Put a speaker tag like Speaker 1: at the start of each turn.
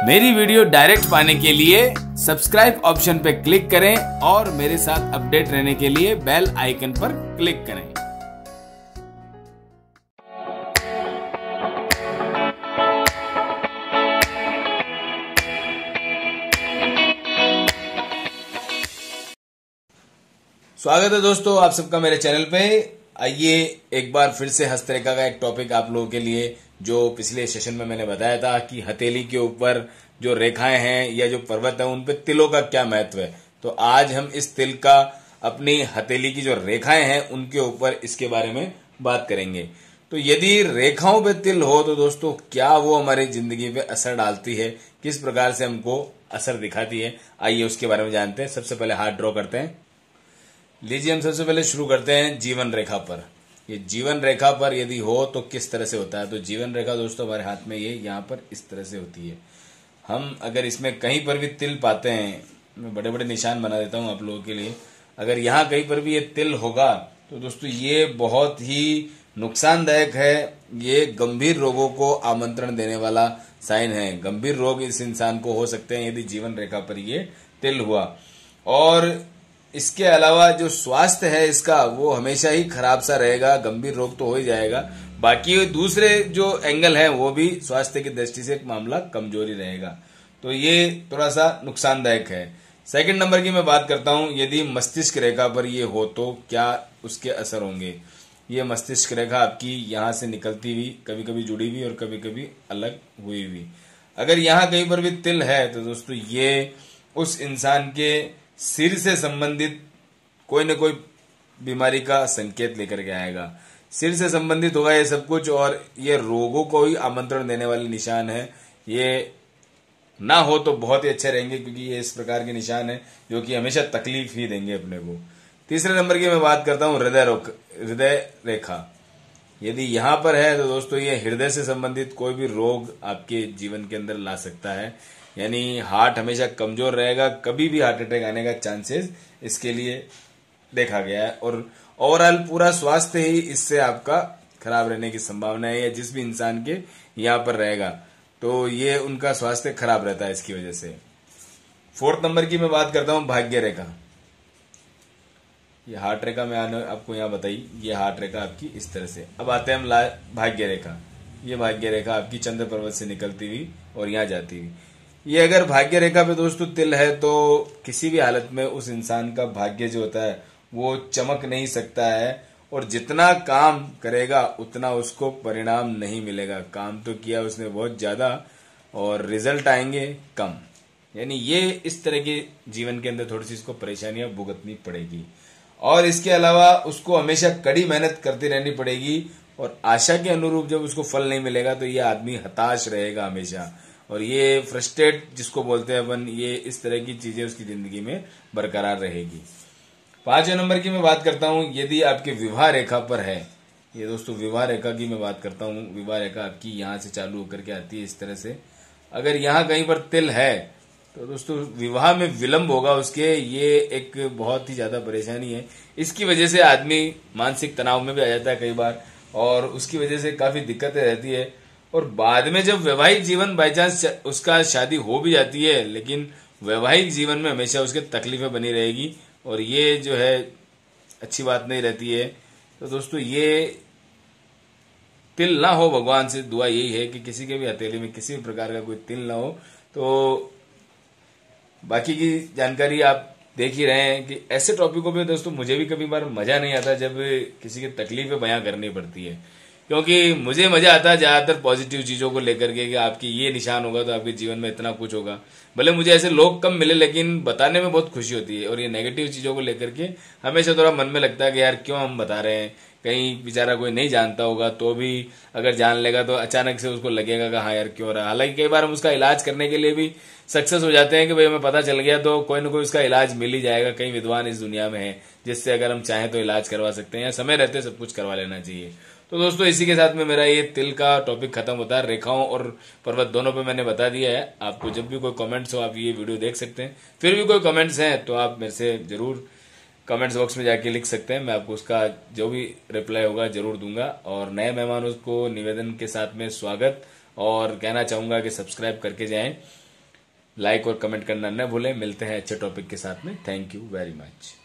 Speaker 1: मेरी video direct पाने के लिए सब्सक्राइब ऑप्शन पर क्लिक करें और मेरे साथ अपडेट रहने के लिए बेल आइकन पर क्लिक करें। स्वागत है दोस्तों आप सबका मेरे चैनल पे। आइए एक बार फिर से हस्तरेखा का एक टॉपिक आप लोगों के लिए, जो पिछले सेशन में मैंने बताया था कि हथेली के ऊपर जो रेखाएं हैं या जो पर्वत है उन पे तिलों का क्या महत्व है। तो आज हम इस तिल का अपनी हथेली की जो रेखाएं हैं उनके ऊपर इसके बारे में बात करेंगे। तो यदि रेखाओं पे तिल हो तो दोस्तों क्या वो हमारी जिंदगी पे असर डालती है, किस प्रकार से हमको असर दिखाती है, आइए उसके बारे में जानते हैं। सबसे पहले हाथ ड्रॉ करते हैं। लीजिए हम सबसे पहले शुरू करते हैं जीवन रेखा पर। ये जीवन रेखा पर यदि हो तो किस तरह से होता है। तो जीवन रेखा दोस्तों हमारे हाथ में ये यहाँ पर इस तरह से होती है। हम अगर इसमें कहीं पर भी तिल पाते हैं, मैं बड़े बड़े निशान बना देता हूँ आप लोगों के लिए। अगर यहाँ कहीं पर भी ये तिल होगा तो दोस्तों ये बहुत ही नुकसानदायक है। ये गंभीर रोगों को आमंत्रण देने वाला साइन है। गंभीर रोग इस इंसान को हो सकते हैं यदि जीवन रेखा पर ये तिल हुआ। और इसके अलावा जो स्वास्थ्य है इसका वो हमेशा ही खराब सा रहेगा। गंभीर रोग तो हो ही जाएगा, बाकी दूसरे जो एंगल है वो भी स्वास्थ्य की दृष्टि से एक मामला कमजोरी रहेगा। तो ये थोड़ा सा नुकसानदायक है। सेकंड नंबर की मैं बात करता हूं, यदि मस्तिष्क रेखा पर ये हो तो क्या उसके असर होंगे। ये मस्तिष्क रेखा आपकी यहाँ से निकलती हुई, कभी कभी जुड़ी हुई और कभी कभी अलग हुई हुई। अगर यहाँ कहीं पर भी तिल है तो दोस्तों ये उस इंसान के सिर से संबंधित कोई न कोई बीमारी का संकेत लेकर के आएगा। सिर से संबंधित होगा ये सब कुछ, और ये रोगों को ही आमंत्रण देने वाले निशान है। ये ना हो तो बहुत ही अच्छे रहेंगे, क्योंकि ये इस प्रकार के निशान है जो कि हमेशा तकलीफ ही देंगे अपने को। तीसरे नंबर की मैं बात करता हूँ हृदय रेखा। यदि यहाँ पर है तो दोस्तों ये हृदय से संबंधित कोई भी रोग आपके जीवन के अंदर ला सकता है। यानी हार्ट हमेशा कमजोर रहेगा, कभी भी हार्ट अटैक आने का चांसेस इसके लिए देखा गया है। और ओवरऑल पूरा स्वास्थ्य ही इससे आपका खराब रहने की संभावना है। या जिस भी इंसान के यहाँ पर रहेगा तो ये उनका स्वास्थ्य खराब रहता है इसकी वजह से। फोर्थ नंबर की मैं बात करता हूँ भाग्य रेखा। ये हार्ट रेखा में आने आपको यहाँ बताई, ये हार्ट रेखा आपकी इस तरह से। अब आते हैं हम भाग्य रेखा। ये भाग्य रेखा आपकी चंद्र पर्वत से निकलती हुई और यहाँ जाती हुई। ये अगर भाग्य रेखा पे दोस्तों तिल है तो किसी भी हालत में उस इंसान का भाग्य जो होता है वो चमक नहीं सकता है, और जितना काम करेगा उतना उसको परिणाम नहीं मिलेगा। काम तो किया उसने बहुत ज्यादा और रिजल्ट आएंगे कम। यानी ये इस तरह के जीवन के अंदर थोड़ी सी इसको परेशानियां भुगतनी पड़ेगी। और इसके अलावा उसको हमेशा कड़ी मेहनत करती रहनी पड़ेगी, और आशा के अनुरूप जब उसको फल नहीं मिलेगा तो ये आदमी हताश रहेगा हमेशा। और ये फ्रस्ट्रेट जिसको बोलते हैं अपन, ये इस तरह की चीजें उसकी जिंदगी में बरकरार रहेगी। पांचवें नंबर की मैं बात करता हूं, यदि आपके विवाह रेखा पर है। ये दोस्तों विवाह रेखा की मैं बात करता हूं। विवाह रेखा आपकी यहां से चालू होकर के आती है इस तरह से। अगर यहां कहीं पर तिल है तो दोस्तों विवाह में विलंब होगा उसके। ये एक बहुत ही ज्यादा परेशानी है। इसकी वजह से आदमी मानसिक तनाव में भी आ जाता है कई बार, और उसकी वजह से काफी दिक्कतें रहती है। और बाद में जब वैवाहिक जीवन बाई चांस उसका शादी हो भी जाती है, लेकिन वैवाहिक जीवन में हमेशा उसके तकलीफें बनी रहेगी, और ये जो है अच्छी बात नहीं रहती है। तो दोस्तों ये तिल ना हो, भगवान से दुआ यही है कि किसी के भी हथेली में किसी भी प्रकार का कोई तिल ना हो। तो बाकी की जानकारी आप देख ही रहे हैं कि ऐसे टॉपिकों पे दोस्तों मुझे भी कभी बार मजा नहीं आता जब किसी की तकलीफें बयां करनी पड़ती है, क्योंकि मुझे मजा आता है ज्यादातर पॉजिटिव चीजों को लेकर के कि आपकी ये निशान होगा तो आपके जीवन में इतना कुछ होगा। भले मुझे ऐसे लोग कम मिले, लेकिन बताने में बहुत खुशी होती है। और ये नेगेटिव चीजों को लेकर के हमेशा थोड़ा मन में लगता है कि यार क्यों हम बता रहे हैं। कहीं बेचारा कोई नहीं जानता होगा तो भी अगर जान लेगा तो अचानक से उसको लगेगा कि हाँ यार क्यों रहा। हालांकि कई बार हम उसका इलाज करने के लिए भी सक्सेस हो जाते हैं कि भाई हमें पता चल गया तो कोई ना कोई उसका इलाज मिल ही जाएगा। कई विद्वान इस दुनिया में हैं जिससे अगर हम चाहें तो इलाज करवा सकते हैं, या समय रहते सब कुछ करवा लेना चाहिए। तो दोस्तों इसी के साथ में मेरा ये तिल का टॉपिक खत्म होता है। रेखाओं और पर्वत दोनों पे मैंने बता दिया है। आपको जब भी कोई कमेंट्स हो आप ये वीडियो देख सकते हैं। फिर भी कोई कमेंट्स हैं तो आप मेरे से जरूर कमेंट्स बॉक्स में जाके लिख सकते हैं। मैं आपको उसका जो भी रिप्लाई होगा जरूर दूंगा। और नए मेहमानों को निवेदन के साथ में स्वागत, और कहना चाहूंगा कि सब्सक्राइब करके जाएं। लाइक और कमेंट करना न भूलें। मिलते हैं अच्छे टॉपिक के साथ में। Thank you very much.